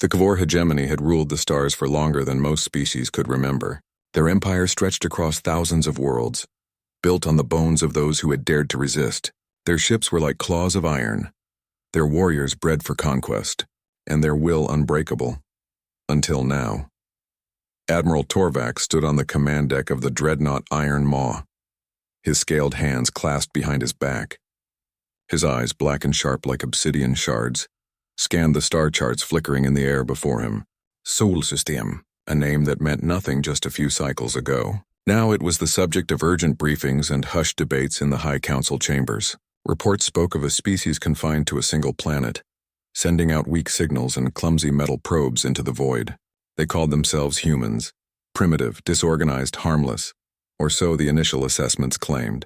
The Kavor hegemony had ruled the stars for longer than most species could remember. Their empire stretched across thousands of worlds, built on the bones of those who had dared to resist. Their ships were like claws of iron, their warriors bred for conquest, and their will unbreakable. Until now. Admiral Torvak stood on the command deck of the dreadnought Iron Maw, his scaled hands clasped behind his back. His eyes, black and sharp like obsidian shards, scanned the star charts flickering in the air before him. Solsystem, a name that meant nothing just a few cycles ago. Now it was the subject of urgent briefings and hushed debates in the High Council chambers. Reports spoke of a species confined to a single planet, sending out weak signals and clumsy metal probes into the void. They called themselves humans, primitive, disorganized, harmless, or so the initial assessments claimed.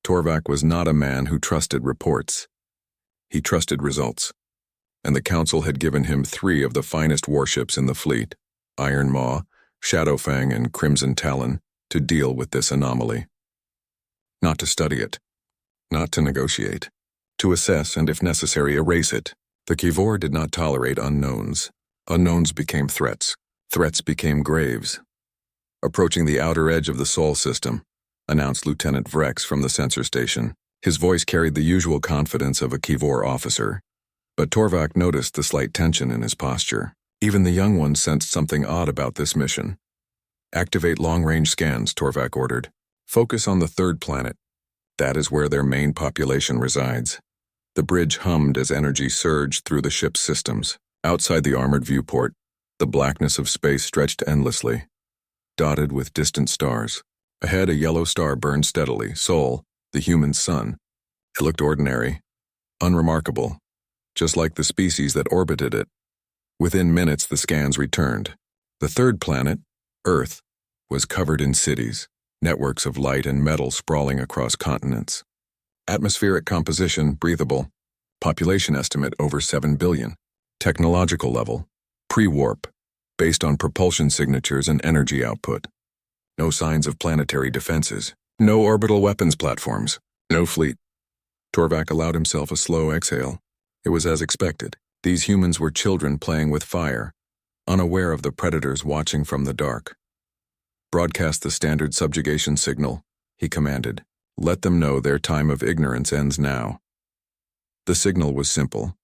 Torvak was not a man who trusted reports. He trusted results, and the Council had given him 3 of the finest warships in the fleet, Iron Maw, Shadowfang, and Crimson Talon, to deal with this anomaly. Not to study it, not to negotiate, to assess and, if necessary, erase it. The Kivor did not tolerate unknowns. Unknowns became threats. Threats became graves. Approaching the outer edge of the Sol system, announced Lieutenant Vrex from the sensor station. His voice carried the usual confidence of a Kivor officer, but Torvak noticed the slight tension in his posture. Even the young ones sensed something odd about this mission. Activate long-range scans, Torvak ordered. Focus on the 3rd planet. That is where their main population resides. The bridge hummed as energy surged through the ship's systems. Outside the armored viewport, the blackness of space stretched endlessly, dotted with distant stars. Ahead, a yellow star burned steadily, Sol, the human sun. It looked ordinary, unremarkable, just like the species that orbited it. Within minutes, the scans returned. The 3rd planet, Earth, was covered in cities, networks of light and metal sprawling across continents. Atmospheric composition, breathable. Population estimate over 7 billion. Technological level, pre-warp, based on propulsion signatures and energy output. No signs of planetary defenses. No orbital weapons platforms. No fleet. Torvak allowed himself a slow exhale. It was as expected. These humans were children playing with fire, unaware of the predators watching from the dark. Broadcast the standard subjugation signal, he commanded. Let them know their time of ignorance ends now. The signal was simple.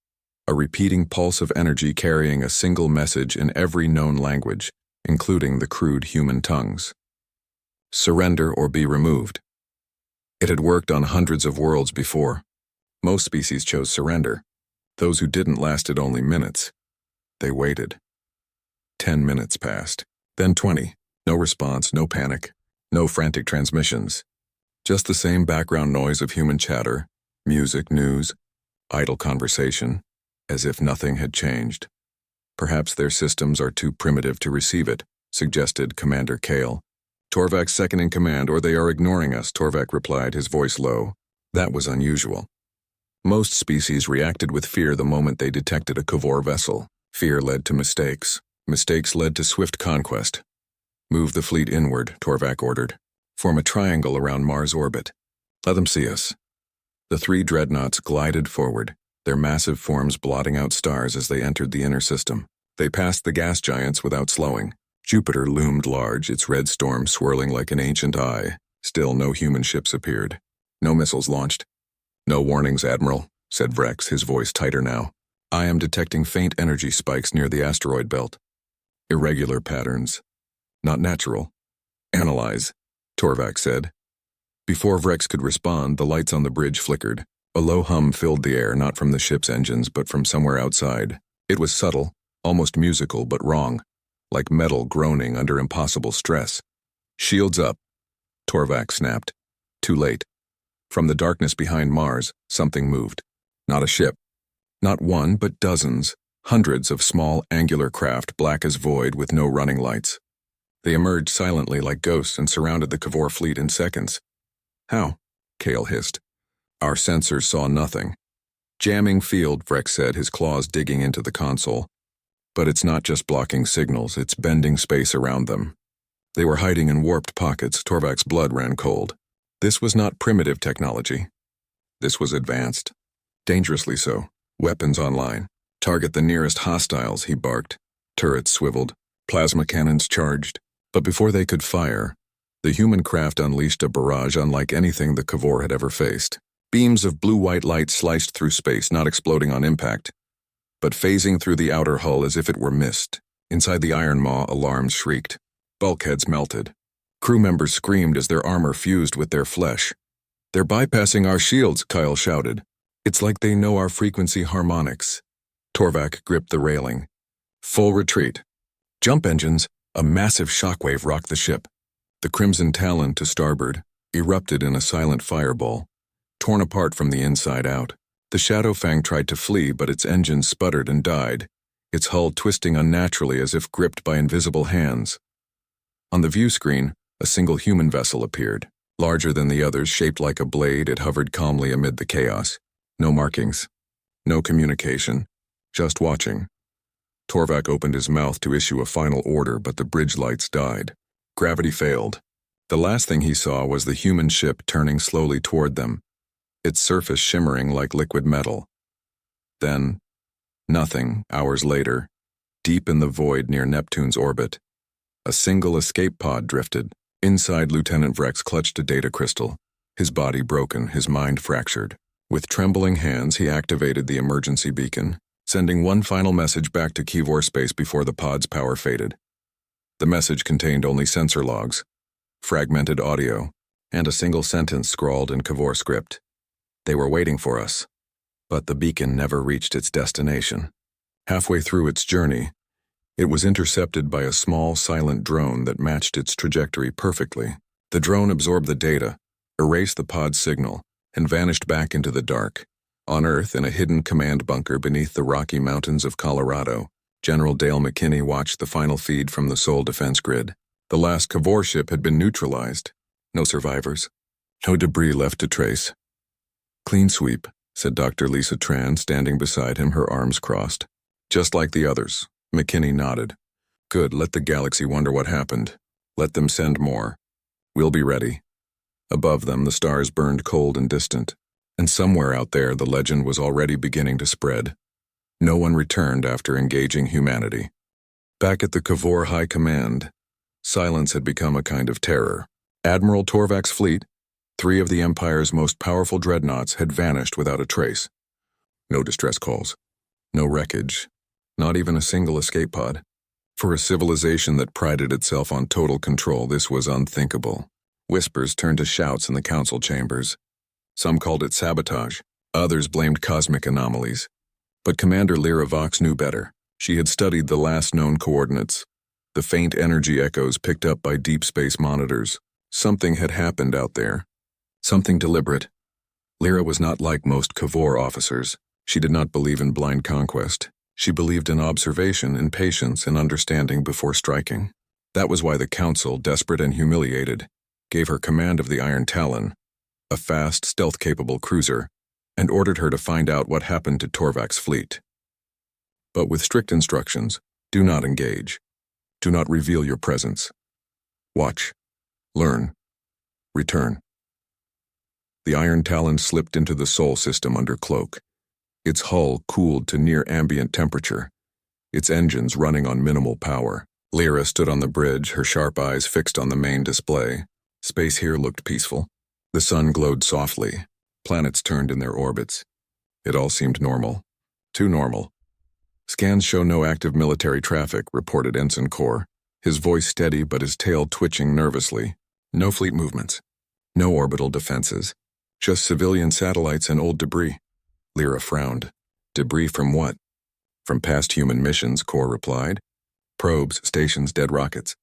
A repeating pulse of energy carrying a single message in every known language, including the crude human tongues. Surrender or be removed. It had worked on hundreds of worlds before. Most species chose surrender. Those who didn't lasted only minutes. They waited. 10 minutes passed. Then 20. No response, no panic, no frantic transmissions. Just the same background noise of human chatter, music, news, idle conversation, as if nothing had changed. Perhaps their systems are too primitive to receive it, suggested Commander Kale. Torvak's second in command, or they are ignoring us, Torvak replied, his voice low. That was unusual. Most species reacted with fear the moment they detected a Kavor vessel. Fear led to mistakes. Mistakes led to swift conquest. Move the fleet inward, Torvak ordered. Form a triangle around Mars' orbit. Let them see us. The 3 dreadnoughts glided forward, their massive forms blotting out stars as they entered the inner system. They passed the gas giants without slowing. Jupiter loomed large, its red storm swirling like an ancient eye. Still no human ships appeared. No missiles launched. No warnings, Admiral, said Vrex, his voice tighter now. I am detecting faint energy spikes near the asteroid belt. Irregular patterns. Not natural. Analyze, Torvak said. Before Vrex could respond, the lights on the bridge flickered. A low hum filled the air, not from the ship's engines, but from somewhere outside. It was subtle, almost musical, but wrong, like metal groaning under impossible stress. Shields up, Torvak snapped. Too late. From the darkness behind Mars, something moved. Not a ship. Not one, but dozens, hundreds of small, angular craft, black as void with no running lights. They emerged silently like ghosts and surrounded the Kavor fleet in seconds. How? Kale hissed. Our sensors saw nothing. Jamming field, Vrex said, his claws digging into the console. But it's not just blocking signals, it's bending space around them. They were hiding in warped pockets. Torvak's blood ran cold. This was not primitive technology. This was advanced. Dangerously so. Weapons online. Target the nearest hostiles, he barked. Turrets swiveled, plasma cannons charged. But before they could fire, the human craft unleashed a barrage unlike anything the Kavor had ever faced. Beams of blue-white light sliced through space, not exploding on impact, but phasing through the outer hull as if it were mist. Inside the Iron Maw, alarms shrieked. Bulkheads melted. Crew members screamed as their armor fused with their flesh. "They're bypassing our shields," Kyle shouted. "It's like they know our frequency harmonics." Torvak gripped the railing. "Full retreat." Jump engines, a massive shockwave rocked the ship. The Crimson Talon to starboard erupted in a silent fireball, torn apart from the inside out. The Shadowfang tried to flee, but its engines sputtered and died, its hull twisting unnaturally as if gripped by invisible hands. On the view screen, a single human vessel appeared. Larger than the others, shaped like a blade, it hovered calmly amid the chaos. No markings, no communication, just watching. Torvak opened his mouth to issue a final order, but the bridge lights died. Gravity failed. The last thing he saw was the human ship turning slowly toward them, its surface shimmering like liquid metal. Then, nothing, hours later, deep in the void near Neptune's orbit. A single escape pod drifted. Inside, Lieutenant Vrex clutched a data crystal, his body broken, his mind fractured. With trembling hands, he activated the emergency beacon, sending one final message back to Kivor space before the pod's power faded. The message contained only sensor logs, fragmented audio, and a single sentence scrawled in Kivor script. "They were waiting for us." But the beacon never reached its destination. Halfway through its journey, it was intercepted by a small, silent drone that matched its trajectory perfectly. The drone absorbed the data, erased the pod's signal, and vanished back into the dark. On Earth, in a hidden command bunker beneath the Rocky Mountains of Colorado, General Dale McKinney watched the final feed from the Sol defense grid. The last Kavor ship had been neutralized. No survivors. No debris left to trace. "Clean sweep," said Dr. Lisa Tran, standing beside him, her arms crossed. "Just like the others." McKinney nodded. "Good, let the galaxy wonder what happened. Let them send more. We'll be ready." Above them, the stars burned cold and distant, and somewhere out there the legend was already beginning to spread. No one returned after engaging humanity. Back at the Kavor High Command, silence had become a kind of terror. Admiral Torvak's fleet, 3 of the Empire's most powerful dreadnoughts, had vanished without a trace. No distress calls, no wreckage, not even a single escape pod. For a civilization that prided itself on total control, this was unthinkable. Whispers turned to shouts in the council chambers. Some called it sabotage, others blamed cosmic anomalies. But Commander Lyra Vox knew better. She had studied the last known coordinates, the faint energy echoes picked up by deep space monitors. Something had happened out there. Something deliberate. Lyra was not like most Kavor officers. She did not believe in blind conquest. She believed in observation, in patience, and understanding before striking. That was why the Council, desperate and humiliated, gave her command of the Iron Talon, a fast, stealth-capable cruiser, and ordered her to find out what happened to Torvak's fleet. But with strict instructions: do not engage. Do not reveal your presence. Watch. Learn. Return. The Iron Talon slipped into the Sol system under cloak. Its hull cooled to near ambient temperature, its engines running on minimal power. Lyra stood on the bridge, her sharp eyes fixed on the main display. Space here looked peaceful. The sun glowed softly. Planets turned in their orbits. It all seemed normal. Too normal. "Scans show no active military traffic," reported Ensign Kor, his voice steady but his tail twitching nervously. "No fleet movements. No orbital defenses. Just civilian satellites and old debris." Lyra frowned. "Debris from what?" "From past human missions," Kor replied. "Probes, stations, dead rockets.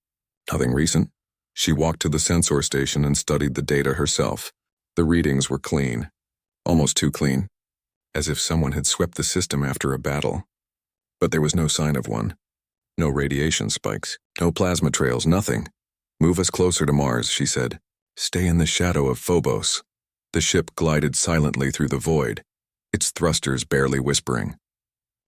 Nothing recent." She walked to the sensor station and studied the data herself. The readings were clean. Almost too clean. As if someone had swept the system after a battle. But there was no sign of one. No radiation spikes. No plasma trails, nothing. "Move us closer to Mars," she said. "Stay in the shadow of Phobos." The ship glided silently through the void, its thrusters barely whispering.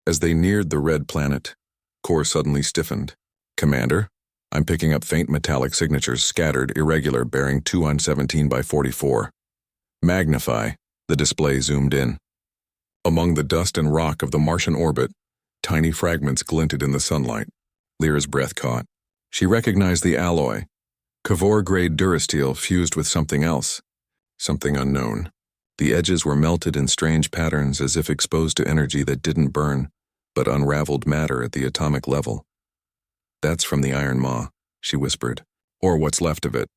As they neared the red planet, Kor suddenly stiffened. "Commander, I'm picking up faint metallic signatures, scattered, irregular, bearing 2 on 17 by 44. Magnify." The display zoomed in. Among the dust and rock of the Martian orbit, Tiny fragments glinted in the sunlight. Lyra's breath caught. She recognized the alloy. Kavor-grade durasteel fused with something else. Something unknown. The edges were melted in strange patterns as if exposed to energy that didn't burn, but unraveled matter at the atomic level. "That's from the Iron Maw," she whispered. "Or what's left of it."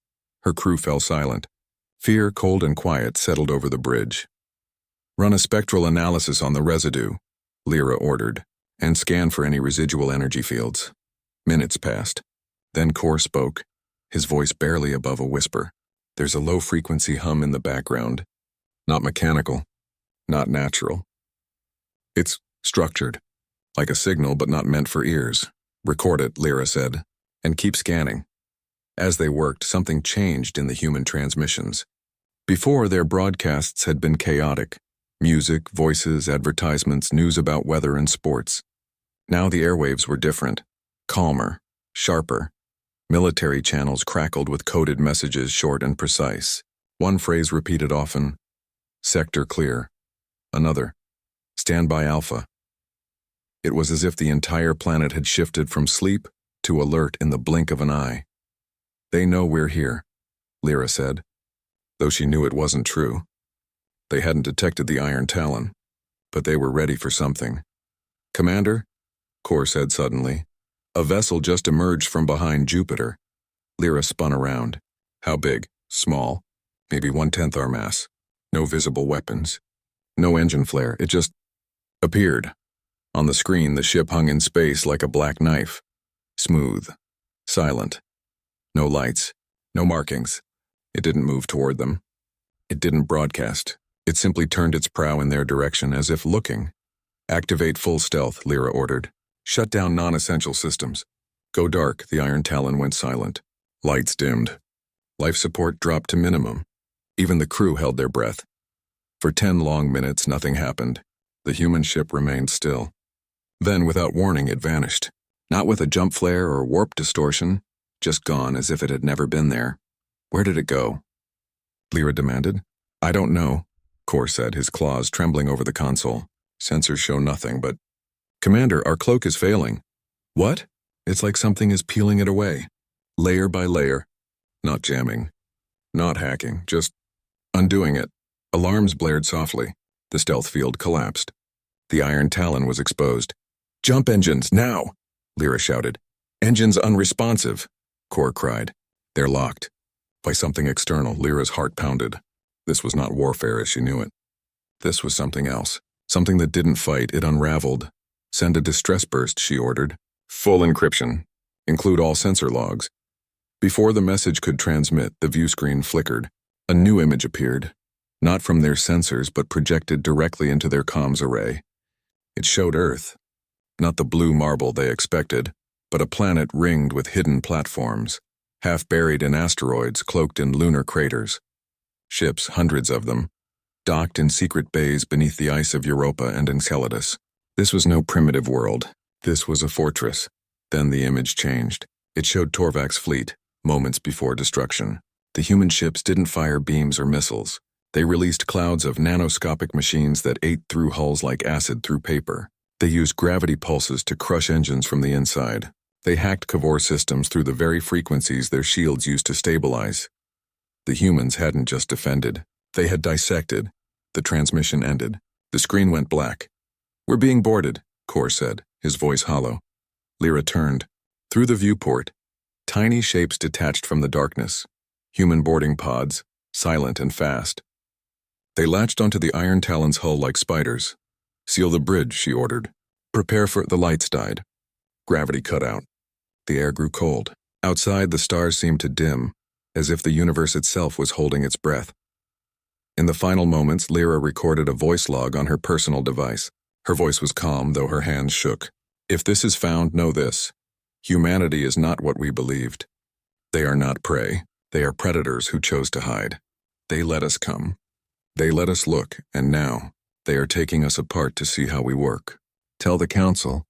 Her crew fell silent. Fear, cold and quiet, settled over the bridge. "Run a spectral analysis on the residue," Lyra ordered, "and scan for any residual energy fields." Minutes passed. Then Kor spoke, his voice barely above a whisper. "There's a low-frequency hum in the background. Not mechanical. Not natural. It's structured. Like a signal, but not meant for ears." "Record it," Lyra said, "and keep scanning." As they worked, something changed in the human transmissions. Before, their broadcasts had been chaotic. Music, voices, advertisements, news about weather and sports. Now the airwaves were different. Calmer. Sharper. Military channels crackled with coded messages, short and precise. One phrase repeated often: "Sector clear." Another: "Standby Alpha." It was as if the entire planet had shifted from sleep to alert in the blink of an eye. "They know we're here," Lyra said, though she knew it wasn't true. They hadn't detected the Iron Talon, but they were ready for something. "Commander," Kor said suddenly, "a vessel just emerged from behind Jupiter." Lyra spun around. "How big?" "Small. Maybe 1/10 our mass. No visible weapons. No engine flare. It just appeared." On the screen, the ship hung in space like a black knife. Smooth. Silent. No lights. No markings. It didn't move toward them. It didn't broadcast. It simply turned its prow in their direction as if looking. "Activate full stealth," Lyra ordered. "Shut down non-essential systems. Go dark." The Iron Talon went silent. Lights dimmed. Life support dropped to minimum. Even the crew held their breath. For 10 long minutes, nothing happened. The human ship remained still. Then, without warning, it vanished. Not with a jump flare or warp distortion, just gone as if it had never been there. "Where did it go?" Lyra demanded. "I don't know," Kor said, his claws trembling over the console. "Sensors show nothing, but—" "Commander, our cloak is failing." "What?" "It's like something is peeling it away. Layer by layer. Not jamming. Not hacking. Just undoing it." Alarms blared softly. The stealth field collapsed. The Iron Talon was exposed. "Jump engines, now!" Lyra shouted. "Engines unresponsive," Kor cried. "They're locked." By something external, Lyra's heart pounded. This was not warfare as she knew it. This was something else. Something that didn't fight, it unraveled. "Send a distress burst," she ordered. "Full encryption. Include all sensor logs." Before the message could transmit, the view screen flickered. A new image appeared. Not from their sensors, but projected directly into their comms array. It showed Earth. Not the blue marble they expected, but a planet ringed with hidden platforms, half buried in asteroids, cloaked in lunar craters. Ships, hundreds of them, docked in secret bays beneath the ice of Europa and Enceladus. This was no primitive world. This was a fortress. Then the image changed. It showed Torvak's fleet, moments before destruction. The human ships didn't fire beams or missiles. They released clouds of nanoscopic machines that ate through hulls like acid through paper. They used gravity pulses to crush engines from the inside. They hacked Kavor systems through the very frequencies their shields used to stabilize. The humans hadn't just defended. They had dissected. The transmission ended. The screen went black. "We're being boarded," Kor said, his voice hollow. Lyra turned. Through the viewport, tiny shapes detached from the darkness. Human boarding pods, silent and fast. They latched onto the Iron Talon's hull like spiders. "Seal the bridge," she ordered. "Prepare for—" The lights died. Gravity cut out. The air grew cold. Outside, the stars seemed to dim, as if the universe itself was holding its breath. In the final moments, Lyra recorded a voice log on her personal device. Her voice was calm, though her hands shook. "If this is found, know this. Humanity is not what we believed. They are not prey. They are predators who chose to hide. They let us come. They let us look, and now they are taking us apart to see how we work. Tell the Council,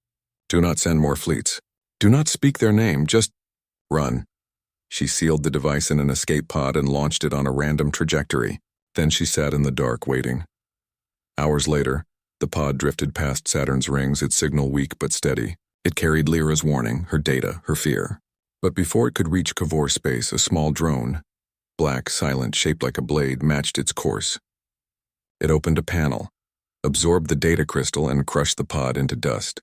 do not send more fleets. Do not speak their name, just run." She sealed the device in an escape pod and launched it on a random trajectory. Then she sat in the dark, waiting. Hours later, The pod drifted past Saturn's rings, its signal weak but steady. It carried Lyra's warning, her data, her fear. But before it could reach Cavor space, a small drone, black, silent, shaped like a blade, matched its course. It opened a panel, absorbed the data crystal, and crushed the pod into dust.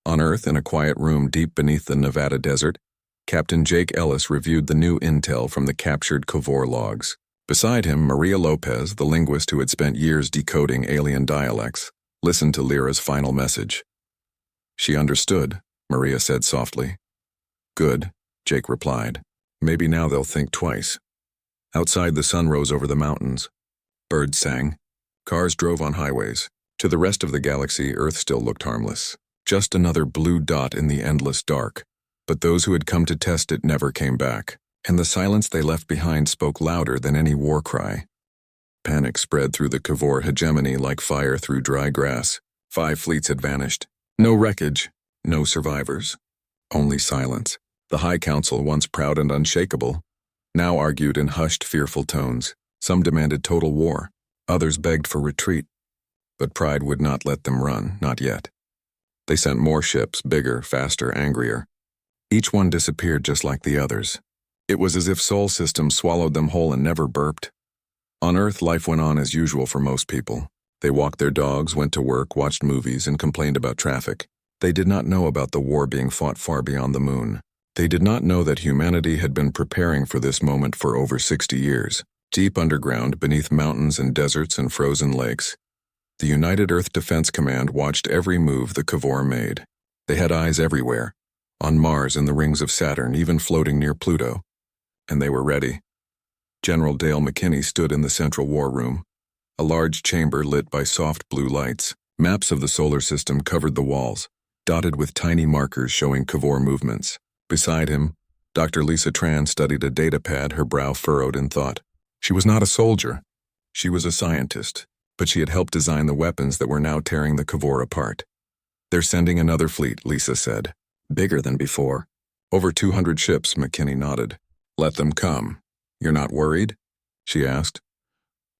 On Earth, in a quiet room deep beneath the Nevada desert, Captain Jake Ellis reviewed the new intel from the captured Cavor logs. Beside him, Maria Lopez, the linguist who had spent years decoding alien dialects, listened to Lyra's final message. She understood, Maria said softly. Good, Jake replied. Maybe now they'll think twice. Outside, the sun rose over the mountains. Birds sang. Cars drove on highways. To the rest of the galaxy, Earth still looked harmless. Just another blue dot in the endless dark. But those who had come to test it never came back, and the silence they left behind spoke louder than any war cry. Panic spread through the Cavor hegemony like fire through dry grass. 5 fleets had vanished. No wreckage, no survivors. Only silence. The High Council, once proud and unshakable, now argued in hushed, fearful tones. Some demanded total war. Others begged for retreat. But pride would not let them run, not yet. They sent more ships, bigger, faster, angrier. Each one disappeared just like the others. It was as if Sol Systems swallowed them whole and never burped. On Earth, life went on as usual for most people. They walked their dogs, went to work, watched movies, and complained about traffic. They did not know about the war being fought far beyond the moon. They did not know that humanity had been preparing for this moment for over 60 years. Deep underground, beneath mountains and deserts and frozen lakes, the United Earth Defense Command watched every move the Cavor made. They had eyes everywhere, on Mars, in the rings of Saturn, even floating near Pluto. And they were ready. General Dale McKinney stood in the central war room, a large chamber lit by soft blue lights. Maps of the solar system covered the walls, dotted with tiny markers showing Cavor movements. Beside him, Dr. Lisa Tran studied a data pad, her brow furrowed in thought. She was not a soldier. She was a scientist, but she had helped design the weapons that were now tearing the Cavor apart. They're sending another fleet, Lisa said. Bigger than before. Over 200 ships, McKinney nodded. Let them come. You're not worried? She asked.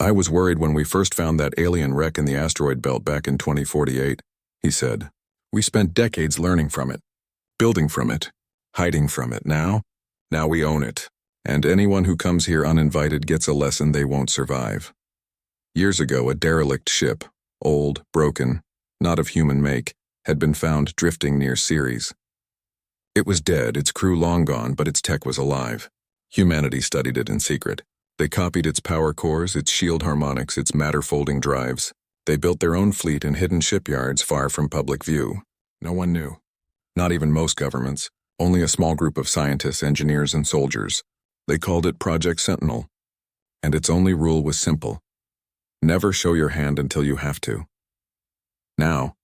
I was worried when we first found that alien wreck in the asteroid belt back in 2048, he said. We spent decades learning from it, building from it, hiding from it. Now we own it. And anyone who comes here uninvited gets a lesson they won't survive. Years ago, a derelict ship, old, broken, not of human make, had been found drifting near Ceres. It was dead, its crew long gone, but its tech was alive. Humanity studied it in secret. They copied its power cores, its shield harmonics, its matter-folding drives. They built their own fleet in hidden shipyards far from public view. No one knew. Not even most governments. Only a small group of scientists, engineers, and soldiers. They called it Project Sentinel. And its only rule was simple. Never show your hand until you have to. Now,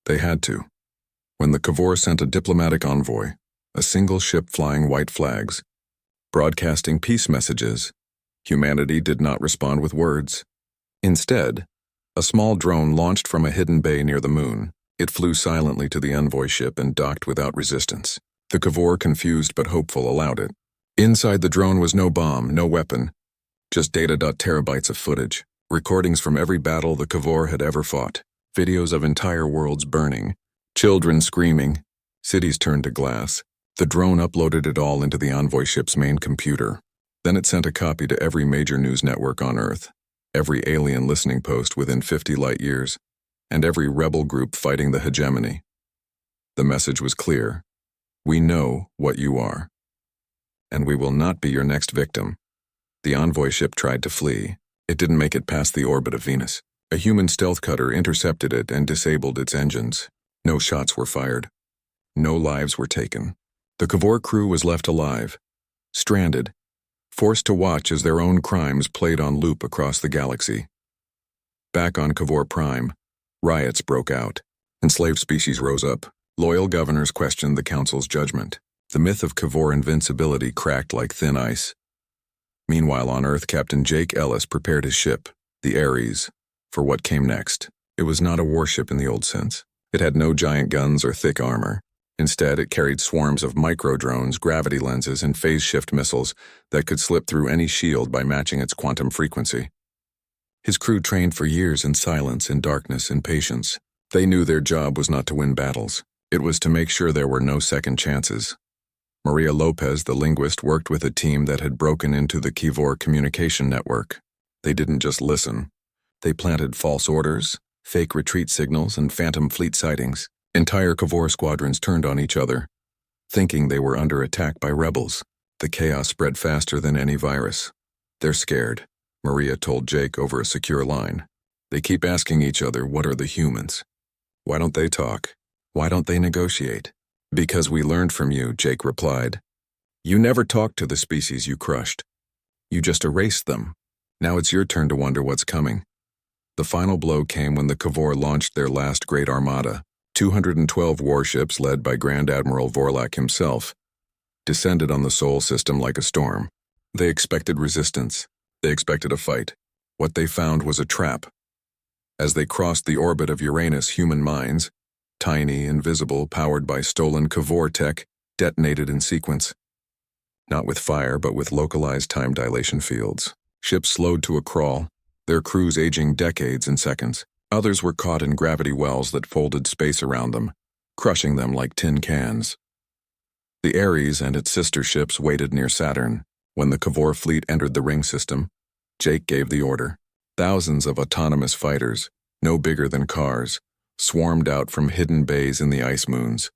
they had to. When the Cavor sent a diplomatic envoy, a single ship flying white flags, broadcasting peace messages, humanity did not respond with words. Instead, a small drone launched from a hidden bay near the moon. It flew silently to the envoy ship and docked without resistance. The Cavor, confused but hopeful, allowed it. Inside the drone was no bomb, no weapon, just data.terabytes of footage, recordings from every battle the Cavor had ever fought, videos of entire worlds burning, children screaming, cities turned to glass. The drone uploaded it all into the envoy ship's main computer. Then it sent a copy to every major news network on Earth, every alien listening post within 50 light years, and every rebel group fighting the hegemony. The message was clear. We know what you are. And we will not be your next victim. The envoy ship tried to flee. It didn't make it past the orbit of Venus. A human stealth cutter intercepted it and disabled its engines. No shots were fired. No lives were taken. The Cavor crew was left alive, stranded, forced to watch as their own crimes played on loop across the galaxy. Back on Cavor Prime, riots broke out. Enslaved species rose up. Loyal governors questioned the Council's judgment. The myth of Cavor invincibility cracked like thin ice. Meanwhile, on Earth, Captain Jake Ellis prepared his ship, the Ares, for what came next. It was not a warship in the old sense. It had no giant guns or thick armor. Instead, it carried swarms of micro-drones, gravity lenses, and phase-shift missiles that could slip through any shield by matching its quantum frequency. His crew trained for years in silence, in darkness, in patience. They knew their job was not to win battles. It was to make sure there were no second chances. Maria Lopez, the linguist, worked with a team that had broken into the Kivor communication network. They didn't just listen. They planted false orders, fake retreat signals, and phantom fleet sightings. Entire Kivor squadrons turned on each other, thinking they were under attack by rebels. The chaos spread faster than any virus. "They're scared," Maria told Jake over a secure line. "They keep asking each other, what are the humans? Why don't they talk? Why don't they negotiate?" "Because we learned from you," Jake replied. "You never talked to the species you crushed. You just erased them. Now it's your turn to wonder what's coming." The final blow came when the Kivor launched their last great armada. 212 warships led by Grand Admiral Vorlak himself descended on the Sol system like a storm. They expected resistance. They expected a fight. What they found was a trap. As they crossed the orbit of Uranus, human minds, tiny, invisible, powered by stolen Kivor tech, detonated in sequence. Not with fire, but with localized time dilation fields. Ships slowed to a crawl, their crews aging decades in seconds. Others were caught in gravity wells that folded space around them, crushing them like tin cans. The Ares and its sister ships waited near Saturn. When the Kivor fleet entered the ring system, Jake gave the order. Thousands of autonomous fighters, no bigger than cars, swarmed out from hidden bays in the ice moons.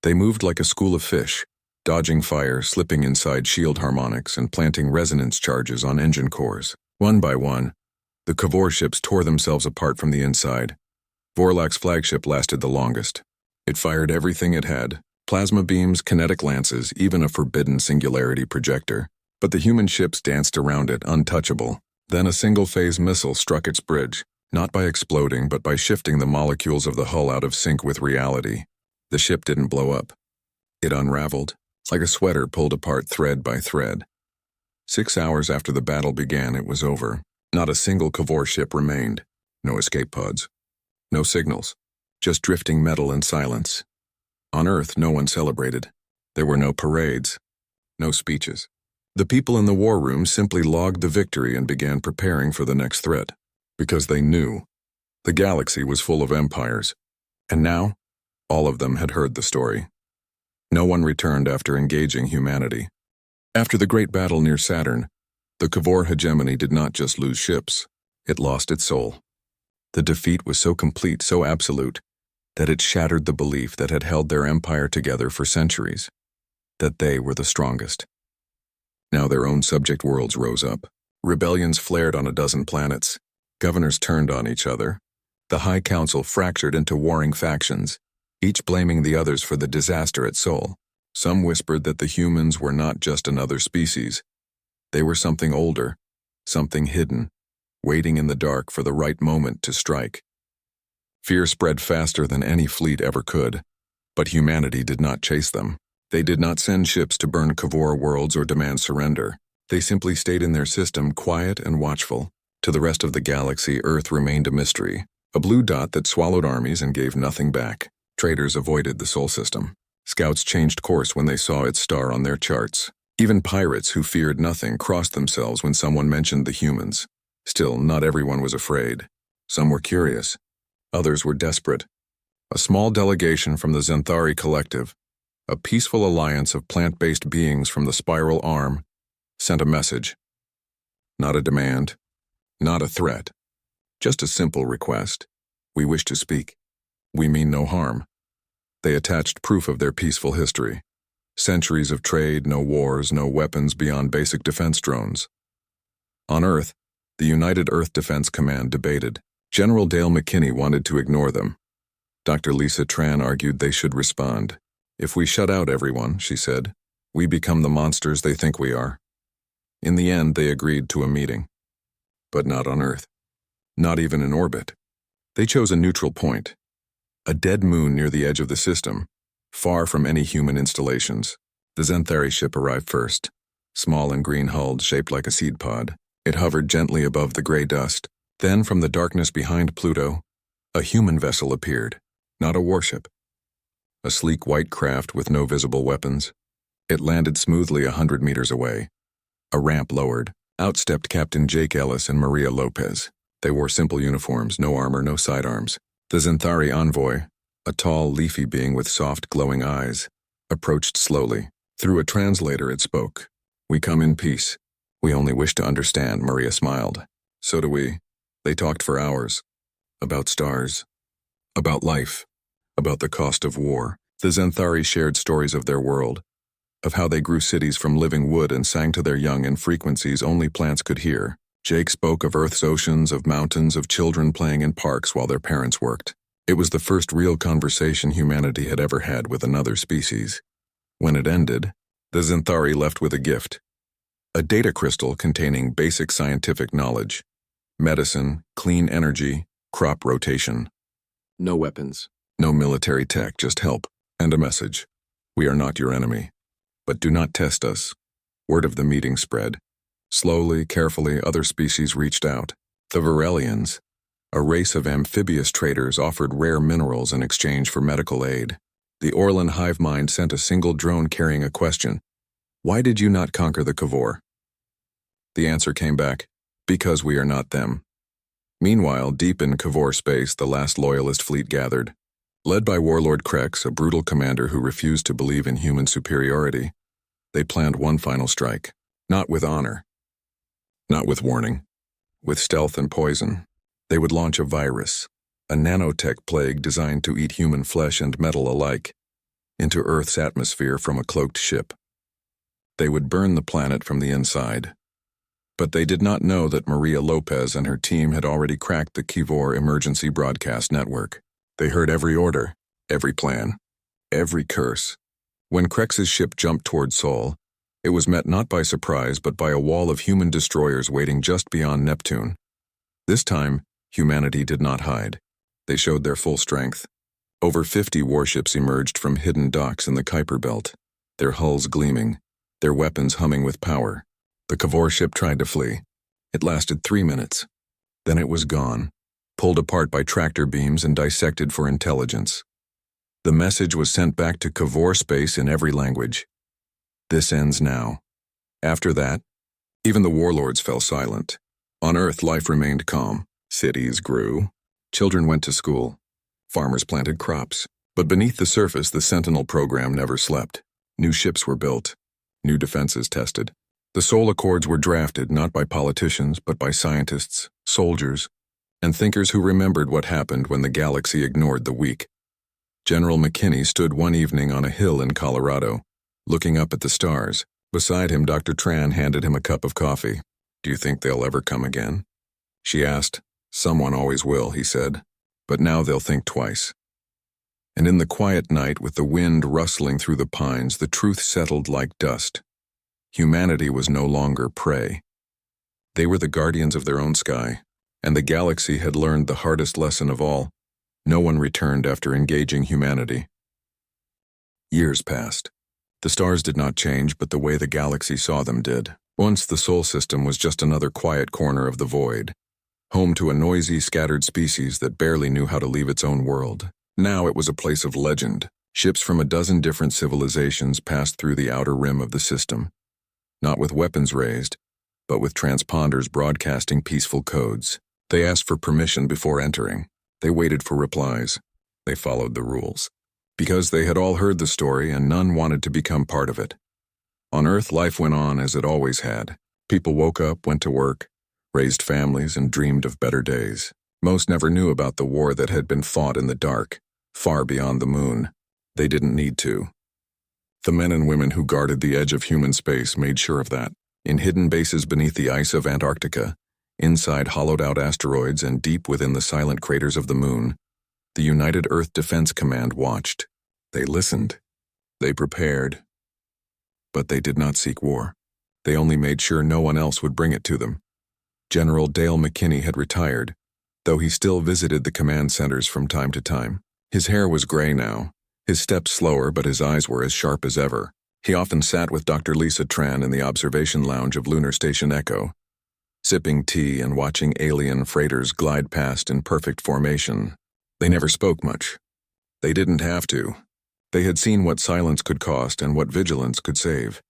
They moved like a school of fish, dodging fire, slipping inside shield harmonics, and planting resonance charges on engine cores. One by one, the Kivor ships tore themselves apart from the inside. Vorlak's flagship lasted the longest. It fired everything it had: plasma beams, kinetic lances, even a forbidden singularity projector. But the human ships danced around it, untouchable. Then a single-phase missile struck its bridge, not by exploding, but by shifting the molecules of the hull out of sync with reality. The ship didn't blow up. It unraveled, like a sweater pulled apart thread by thread. 6 hours after the battle began, it was over. Not a single Kivor ship remained. No escape pods. No signals. Just drifting metal and silence. On Earth, no one celebrated. There were no parades. No speeches. The people in the war room simply logged the victory and began preparing for the next threat. Because they knew. The galaxy was full of empires. And now, all of them had heard the story. No one returned after engaging humanity. After the great battle near Saturn, the Kivor hegemony did not just lose ships, it lost its soul. The defeat was so complete, so absolute, that it shattered the belief that had held their empire together for centuries, that they were the strongest. Now their own subject worlds rose up. Rebellions flared on a dozen planets. Governors turned on each other. The High Council fractured into warring factions, each blaming the others for the disaster at Sol. Some whispered that the humans were not just another species. They were something older, something hidden, waiting in the dark for the right moment to strike. Fear spread faster than any fleet ever could, but humanity did not chase them. They did not send ships to burn Kivor worlds or demand surrender. They simply stayed in their system, quiet and watchful. To the rest of the galaxy, Earth remained a mystery, a blue dot that swallowed armies and gave nothing back. Traders avoided the Sol system. Scouts changed course when they saw its star on their charts. Even pirates who feared nothing crossed themselves when someone mentioned the humans. Still, not everyone was afraid. Some were curious. Others were desperate. A small delegation from the Zenthari Collective, a peaceful alliance of plant-based beings from the Spiral Arm, sent a message. Not a demand, not a threat, just a simple request. We wish to speak. We mean no harm. They attached proof of their peaceful history. Centuries of trade, no wars, no weapons beyond basic defense drones. On Earth, the United Earth Defense Command debated. General Dale McKinney wanted to ignore them. Dr. Lisa Tran argued they should respond. If we shut out everyone, she said, we become the monsters they think we are. In the end, they agreed to a meeting. But not on Earth. Not even in orbit. They chose a neutral point. A dead moon near the edge of the system, far from any human installations. The Zenthari ship arrived first, small and green-hulled, shaped like a seed pod. It hovered gently above the gray dust. Then, from the darkness behind Pluto, a human vessel appeared, not a warship. A sleek white craft with no visible weapons. It landed smoothly 100 meters away. A ramp lowered. Out stepped Captain Jake Ellis and Maria Lopez. They wore simple uniforms, no armor, no sidearms. The Xanthari envoy, a tall, leafy being with soft, glowing eyes, approached slowly. Through a translator it spoke. "We come in peace. We only wish to understand," Maria smiled. "So do we." They talked for hours. About stars. About life. About the cost of war. The Xanthari shared stories of their world, of how they grew cities from living wood and sang to their young in frequencies only plants could hear. Jake spoke of Earth's oceans, of mountains, of children playing in parks while their parents worked. It was the first real conversation humanity had ever had with another species. When it ended, the Xanthari left with a gift. A data crystal containing basic scientific knowledge. Medicine, clean energy, crop rotation. No weapons. No military tech, just help. And a message. "We are not your enemy. But do not test us." Word of the meeting spread. Slowly, carefully, other species reached out. The Varelians, a race of amphibious traders, offered rare minerals in exchange for medical aid. The Orlan hive mind sent a single drone carrying a question. "Why did you not conquer the Kavor?" The answer came back, "Because we are not them." Meanwhile, deep in Kavor space, the last loyalist fleet gathered. Led by Warlord Krex, a brutal commander who refused to believe in human superiority, they planned one final strike. Not with honor. Not with warning. With stealth and poison. They would launch a virus, a nanotech plague designed to eat human flesh and metal alike, into Earth's atmosphere from a cloaked ship. They would burn the planet from the inside. But they did not know that Maria Lopez and her team had already cracked the Kivor emergency broadcast network. They heard every order, every plan, every curse. When Krex's ship jumped toward Sol, it was met not by surprise but by a wall of human destroyers waiting just beyond Neptune. This time, humanity did not hide. They showed their full strength. Over 50 warships emerged from hidden docks in the Kuiper Belt, their hulls gleaming, their weapons humming with power. The Kavor ship tried to flee. It lasted 3 minutes. Then it was gone, pulled apart by tractor beams and dissected for intelligence. The message was sent back to Kavor space in every language. This ends now. After that, even the warlords fell silent. On Earth, life remained calm. Cities grew. Children went to school. Farmers planted crops. But beneath the surface, the Sentinel program never slept. New ships were built. New defenses tested. The Sol Accords were drafted not by politicians, but by scientists, soldiers, and thinkers who remembered what happened when the galaxy ignored the weak. General McKinney stood one evening on a hill in Colorado, looking up at the stars. Beside him, Dr. Tran handed him a cup of coffee. "Do you think they'll ever come again?" She asked. "Someone always will," he said. "But now they'll think twice." And in the quiet night, with the wind rustling through the pines, the truth settled like dust. Humanity was no longer prey. They were the guardians of their own sky, and the galaxy had learned the hardest lesson of all. No one returned after engaging humanity. Years passed. The stars did not change, but the way the galaxy saw them did. Once the Sol system was just another quiet corner of the void, home to a noisy, scattered species that barely knew how to leave its own world. Now it was a place of legend. Ships from a dozen different civilizations passed through the outer rim of the system, not with weapons raised, but with transponders broadcasting peaceful codes. They asked for permission before entering. They waited for replies. They followed the rules. Because they had all heard the story and none wanted to become part of it. On Earth, life went on as it always had. People woke up, went to work, raised families, and dreamed of better days. Most never knew about the war that had been fought in the dark, far beyond the moon. They didn't need to. The men and women who guarded the edge of human space made sure of that. In hidden bases beneath the ice of Antarctica, inside hollowed-out asteroids and deep within the silent craters of the moon, the United Earth Defense Command watched. They listened. They prepared. But they did not seek war. They only made sure no one else would bring it to them. General Dale McKinney had retired, though he still visited the command centers from time to time. His hair was gray now, his steps slower, but his eyes were as sharp as ever. He often sat with Dr. Lisa Tran in the observation lounge of Lunar Station Echo, sipping tea and watching alien freighters glide past in perfect formation. They never spoke much. They didn't have to. They had seen what silence could cost and what vigilance could save.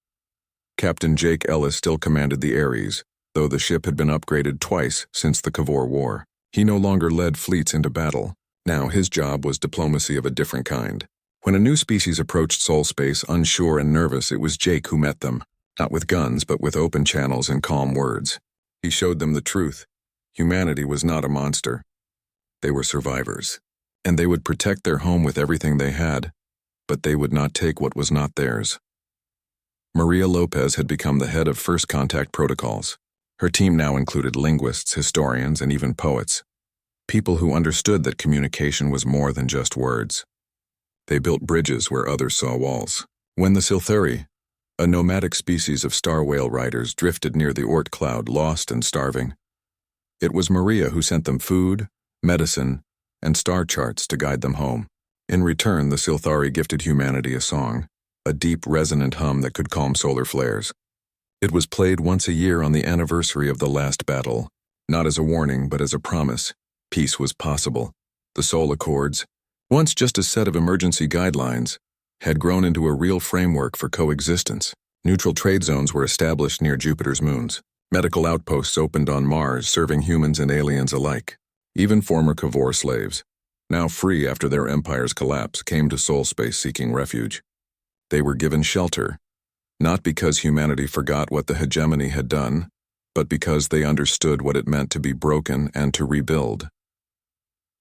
Captain Jake Ellis still commanded the Ares, though the ship had been upgraded twice since the HFY War. He no longer led fleets into battle. Now his job was diplomacy of a different kind. When a new species approached Sol Space unsure and nervous, it was Jake who met them, not with guns but with open channels and calm words. He showed them the truth. Humanity was not a monster. They were survivors, and they would protect their home with everything they had, but they would not take what was not theirs. Maria Lopez had become the head of First Contact Protocols. Her team now included linguists, historians, and even poets, people who understood that communication was more than just words. They built bridges where others saw walls. When the Silthuri, a nomadic species of star whale riders, drifted near the Oort cloud, lost and starving, it was Maria who sent them food, medicine, and star charts to guide them home. In return, the Silthari gifted humanity a song, a deep, resonant hum that could calm solar flares. It was played once a year on the anniversary of the last battle, not as a warning but as a promise. Peace was possible. The Sol Accords, once just a set of emergency guidelines, had grown into a real framework for coexistence. Neutral trade zones were established near Jupiter's moons. Medical outposts opened on Mars, serving humans and aliens alike. Even former HFY slaves, now free after their empire's collapse, came to Sol Space seeking refuge. They were given shelter, not because humanity forgot what the hegemony had done, but because they understood what it meant to be broken and to rebuild.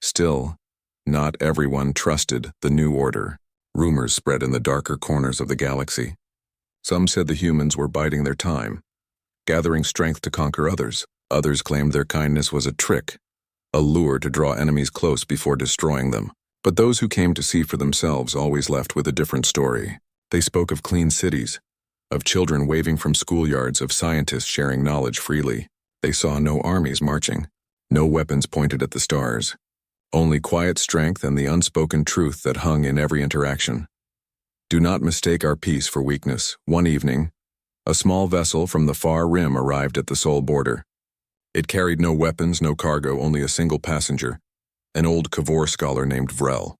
Still, not everyone trusted the new order. Rumors spread in the darker corners of the galaxy. Some said the humans were biding their time, gathering strength to conquer others. Others claimed their kindness was a trick, a lure to draw enemies close before destroying them. But those who came to see for themselves always left with a different story. They spoke of clean cities, of children waving from schoolyards, of scientists sharing knowledge freely. They saw no armies marching, no weapons pointed at the stars, only quiet strength and the unspoken truth that hung in every interaction. Do not mistake our peace for weakness. One evening, a small vessel from the far rim arrived at the Sol border. It carried no weapons, no cargo, only a single passenger, an old HFY scholar named Vrel.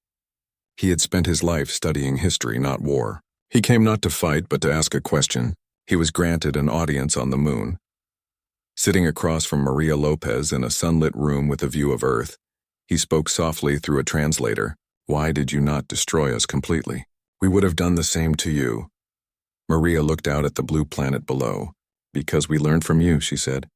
He had spent his life studying history, not war. He came not to fight, but to ask a question. He was granted an audience on the moon. Sitting across from Maria Lopez in a sunlit room with a view of Earth, he spoke softly through a translator. Why did you not destroy us completely? We would have done the same to you. Maria looked out at the blue planet below. Because we learned from you, she said.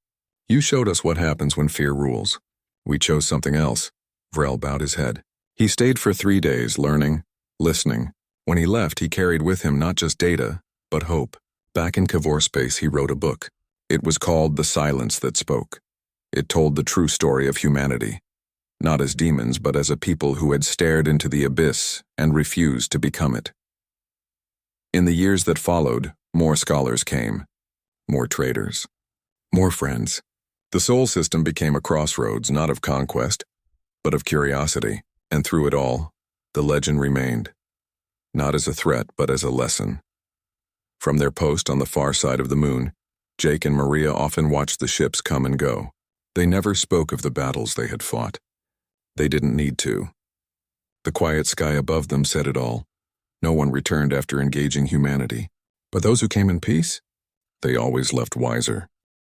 You showed us what happens when fear rules. We chose something else. Vrel bowed his head. He stayed for 3 days, learning, listening. When he left, he carried with him not just data, but hope. Back in HFY space, he wrote a book. It was called The Silence That Spoke. It told the true story of humanity, not as demons, but as a people who had stared into the abyss and refused to become it. In the years that followed, more scholars came, more traders, more friends. The Sol system became a crossroads, not of conquest, but of curiosity, and through it all, the legend remained, not as a threat, but as a lesson. From their post on the far side of the moon, Jake and Maria often watched the ships come and go. They never spoke of the battles they had fought. They didn't need to. The quiet sky above them said it all. No one returned after engaging humanity. But those who came in peace, they always left wiser.